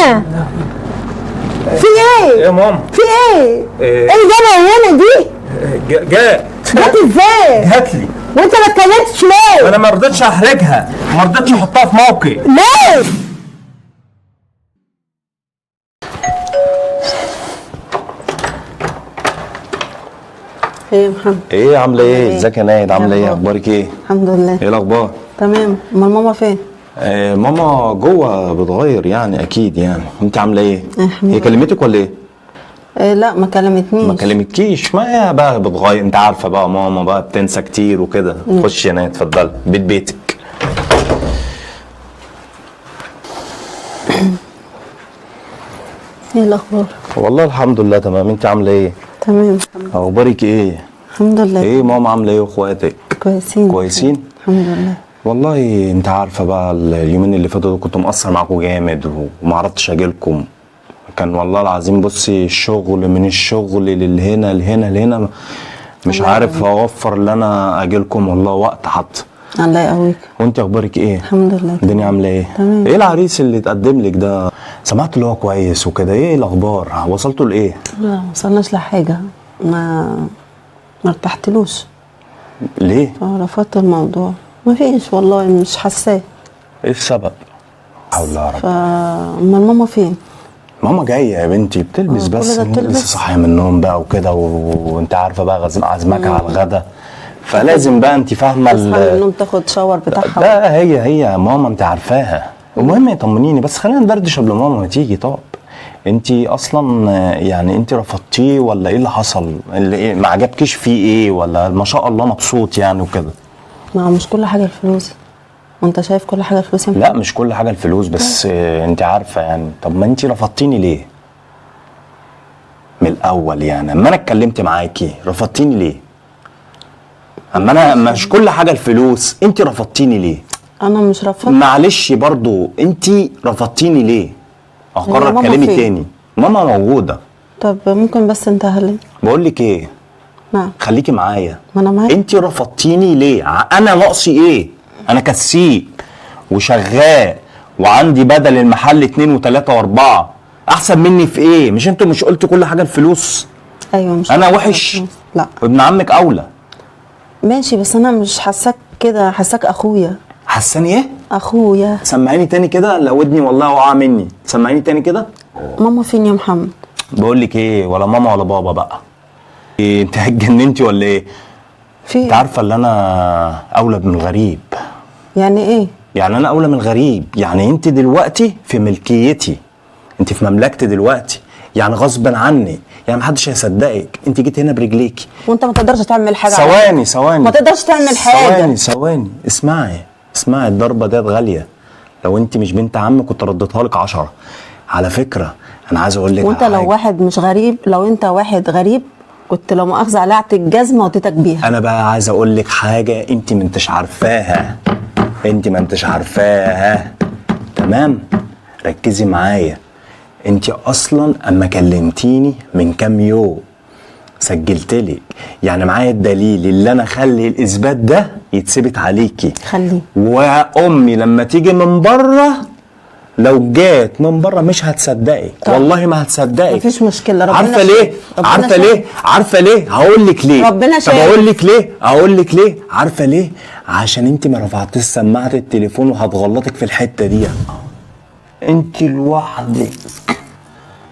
هنا؟ في ايه؟ ايه يا ماما؟ في ايه؟ ايه جابها هنا دي؟ جات ازاي؟ جات لي. وانت ما اتكلمتش ليه؟ انا ما رضيتش احرجها، ما رضيتش احطها في موقع. ليه؟ ايه يا محمد؟ ايه عامله ايه؟ ازيك يا نايد؟ عامله ايه؟ اخبارك ايه؟ الحمد لله. ايه الاخبار؟ تمام. امال ماما فين؟ ماما جوه بتغير يعني اكيد يعني. انت عامله ايه؟ هي كلمتك ولا ايه؟ لا ما كلمتنيش. ما كلمتكيش؟ ما هي بقى بتغير، انت عارفه بقى ماما بقى بتنسى كتير وكده. خش يا نايد اتفضلي، بيتك. ايه الاخبار؟ والله الحمد لله تمام. انت عامله ايه؟ تمام. اخبارك ايه؟ الحمد لله. ايه ماما عامله ايه واخواتك؟ كويسين. كويسين؟ الحمد لله. والله انت عارفه بقى اليومين اللي فاتوا كنت مقصر معاكم جامد وما عرفتش اجيلكم. كان والله العظيم بصي الشغل من الشغل للهنا لهنا لهنا، مش عارف اوفر ان انا اجيلكم والله وقت حتى. الله يقويك. وانت اخبارك ايه؟ الحمد لله. الدنيا عامله ايه؟ تمام. ايه العريس اللي اتقدم لك ده؟ سمعت اللي هو كويس وكده، ايه الاخبار؟ وصلتوا لايه؟ لا ما وصلناش لحاجه. ما ارتحتلوش. ليه؟ رفضت الموضوع. ما فيش والله، مش حاساه. ايه السبب؟ حول الله يا رب. امال ماما فين؟ ماما جايه يا بنتي بتلبس بس لسه صاحيه من النوم بقى وكده وانت عارفه بقى عازمك على الغدا، فلازم بقى انت فاهمه تصحى من النوم تاخد شاور بتاعها. لا هي ماما انت عارفاها. المهم طمنيني بس، خلينا ندردش قبل ماما ما تيجي. طب انت اصلا يعني انت رفضتيه ولا ايه اللي حصل؟ اللي ايه ما عجبكيش فيه ايه؟ ولا ما شاء الله مبسوط يعني وكده؟ ما مش كل حاجه الفلوس، وانت شايف كل حاجه الفلوس. لا مش كل حاجه الفلوس بس انت عارفه يعني. طب ما انت رفضتيني ليه من الاول؟ يعني اما انا اتكلمت معاكي رفضتيني ليه؟ اما انا مش كل حاجه الفلوس، انت رفضتيني ليه؟ انا مش رفضت. معلش برضو انت رفضتيني ليه؟ اقرر كلامي تاني. ماما موجوده. طب ممكن بس انت هلي بقول لك ايه؟ نعم. خليكي معايا. ما انا معاك. انت رفضتيني ليه؟ انا ناقصي ايه؟ انا كسيب وشغال وعندي بدل المحل 2 و3 و4. احسن مني في ايه؟ مش انتوا مش قلتوا كل حاجه الفلوس؟ ايوه. مش انا وحش؟ لا. وابن عمك اولى. ماشي بس انا مش حاساك كده، حاساك اخويا. حساني ايه؟ اخويا. سمعيني تاني كده، لو ودني والله وقع مني. سمعيني تاني كده. ماما فين يا محمد؟ بقول لك ايه، ولا ماما ولا بابا بقى. إيه انت اتجننتي ولا ايه؟ في انت عارفه ان انا اولى من الغريب. يعني ايه؟ يعني انا اولى من الغريب، يعني انت دلوقتي في ملكيتي، انت في مملكتي دلوقتي، يعني غصب عني، يعني محدش هيصدقك. انت جيت هنا برجليكي وانت ما تقدرش تعمل حاجه. ثواني ما تقدرش تعمل حاجه. ثواني اسمعي الضربه ديت غاليه. لو انت مش بنت عمي كنت رديتها لك 10. على فكره انا عايز اقول لك، وانت لو واحد مش غريب، لو انت واحد غريب كنت لو مؤاخذه قلعت الجزمه واديتك بيها. انا بقى عايز اقول لك حاجه انت ما انتش عارفاها. تمام؟ ركزي معايا. انت اصلا اما كلمتيني من كام يوم سجلتلك، يعني معايا الدليل اللي انا اخلي الاثبات ده يتثبت عليكي. خليه. وامي لما تيجي من بره، لو جات من بره مش هتصدقك. والله ما هتصدقك. مفيش مشكله. ربنا عارفه ليه؟ عارفه ليه؟ هقول لك ليه. ربنا شايف. طب اقول لك ليه؟ عارفه ليه؟ عشان انت ما رفعتيش سماعه التليفون وهتغلطك في الحته دي. انت لوحدك.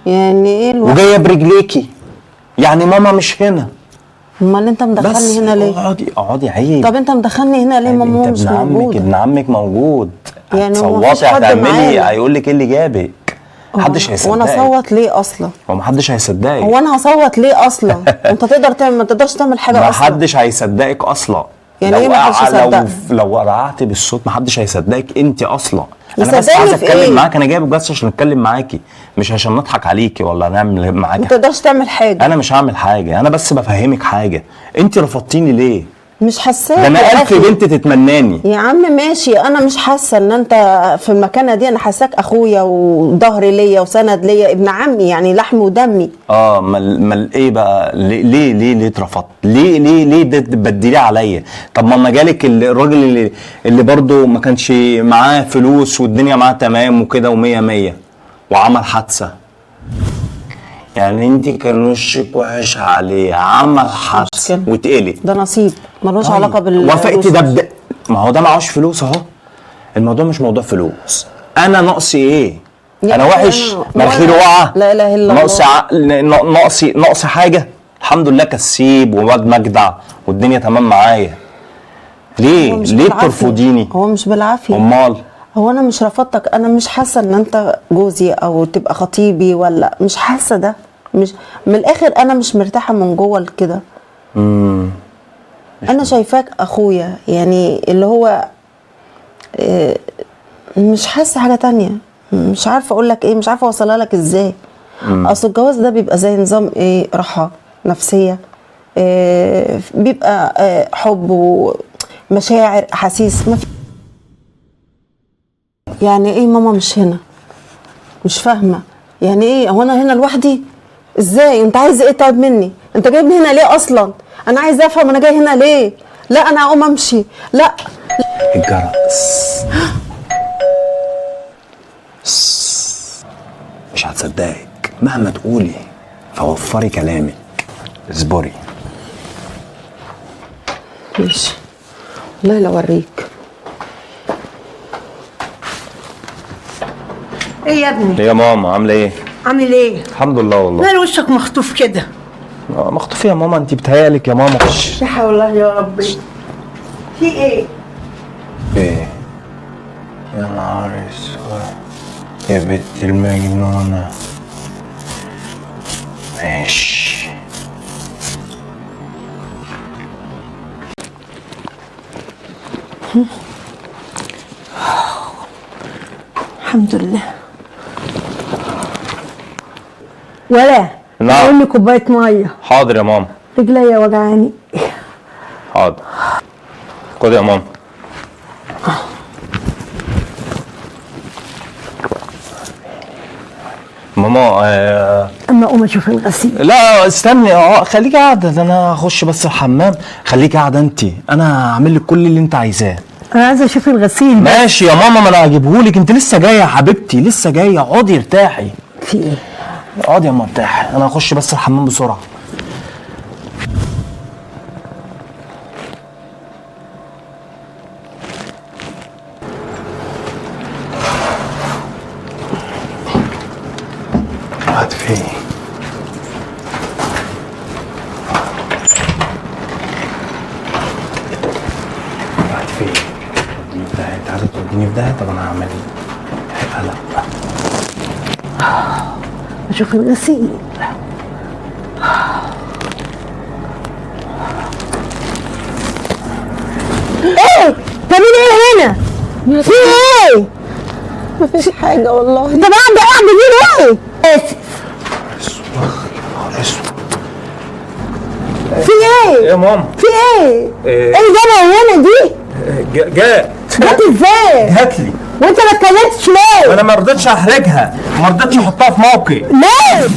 يعني ايه لوحدك؟ وجايه برجليكي، يعني ماما مش هنا. امال انت مدخلني هنا ليه؟ اقعدي عيب. طب انت مدخلني هنا ليه؟ ماما مش موجوده. ابن عمك موجود. يعني هتصوتي هتعملي، هيقول لك ايه اللي جابك. محدش هيصدقك. وانا اصوت ليه اصلا؟ هو محدش هيصدقك. هو انا هصوت ليه اصلا؟ انت تقدر تعمل، ما تقدرش تعمل حاجه اصلا. محدش هيصدقك اصلا. يعني ايه محدش هيصدقك؟ لو رقعت بالصوت محدش هيصدقك انت اصلا. انا بس يصدقني عايز في اتكلم إيه؟ معاك. انا جايبك بس عشان اتكلم معاكي، مش عشان نضحك عليكي ولا نعمل معاكي. ما تقدرش تعمل حاجه. انا مش هعمل حاجه، انا بس بفهمك حاجه. انت رفضتيني ليه؟ مش حاساك. ده انا 1000 بنت تتمناني. يا عم ماشي، انا مش حاسه ان انت في المكانه دي. انا حاساك اخويا وظهر ليا وسند ليا، ابن عمي يعني لحمي ودمي. مال ايه بقى؟ ليه اترفضت؟ ليه تبدليه عليا؟ طب ما جالك الراجل اللي برضه ما كانش معاه فلوس والدنيا معاه تمام وكده ومية مية، وعمل حادثه. يعني انت كان وشك وحش عليه، عمل حادثه مشكلة. واتقلق. ده نصيب ملوش طيب، علاقه بال وافقتي ده ما هو ده معهوش فلوس اهو. الموضوع مش موضوع فلوس. انا ناقصي ايه؟ يعني انا وحش؟ أنا مناخيري واقعه؟ لا اله الا الله. ناقصي ناقصي حاجه؟ الحمد لله كسيب وواد مجدع والدنيا تمام معايا. ليه؟ هو مش ليه بالعافية. بترفضيني؟ هو مش بالعافيه. امال؟ هو انا مش رفضتك، انا مش حاسه ان انت جوزي او تبقى خطيبي، ولا مش حاسه ده. مش من الاخر انا مش مرتاحه من جوه كده. انا شايفاك اخويا، يعني اللي هو مش حاسه حاجه تانية. مش عارفه اقول لك ايه، مش عارفه اوصلها لك ازاي. اصل الجواز ده بيبقى زي نظام ايه، راحه نفسيه، بيبقى حب ومشاعر احاسيس. ما في يعني ايه ماما مش هنا؟ مش فاهمه يعني ايه. هو انا هنا لوحدي ازاي؟ انت عايز ايه طيب مني؟ انت جايبني هنا ليه اصلا؟ انا عايزه افهم انا جاي هنا ليه. لا انا هقوم امشي. لا الجرس. مش هتصدقك مهما تقولي، فوفري كلامك، اصبري. ماشي، والله لا اوريك. ايه يا ابني؟ ايه يا ماما عامله ايه؟ عامل ايه؟ الحمد لله والله. مال وشك مخطوف كده؟ مخطوف يا ماما؟ انت بتهيالك يا ماما. لا حول الله يا ربي. في ايه؟ ايه يا نهار اسود يا بنت المجنونه. ماشي. الحمد لله. ولا نعم. قول لي كوبايه ميه، حاضر يا ماما. رجليا وجعاني. حاضر. خد يا ماما. ماما اما اقوم اشوف الغسيل. لا استني، خليكي قاعده، ده انا هخش بس الحمام. خليكي قاعده انت، انا هعمل لك كل اللي انت عايزاه. انا عايزه اشوف الغسيل. ماشي يا ماما، ما انا هجيبهولك. انت لسه جايه يا حبيبتي، لسه جايه. اقعدي ارتاحي. في ايه؟ اقعدي يا ماما ارتاحي، انا هخش بس الحمام بسرعه. قاعد فين؟ قاعد فين؟ توديني في داهية. انت عايزة توديني في داهية؟ طب انا هعمل ايه؟ لا اشوف الغسيل. ايه؟ تعملي ايه هنا؟ في ايه؟ مفيش حاجه والله. انت قاعده دي ليه؟ اسف. في ايه؟ يا ماما في ايه؟ إيه؟ ايه جابها هنا دي؟ جاء جت ازاي؟ هات لي. وانت ما اتكلمتش ليه؟ انا ما رضيتش احرجها، ما رضيتش احطها في موقف. ليه؟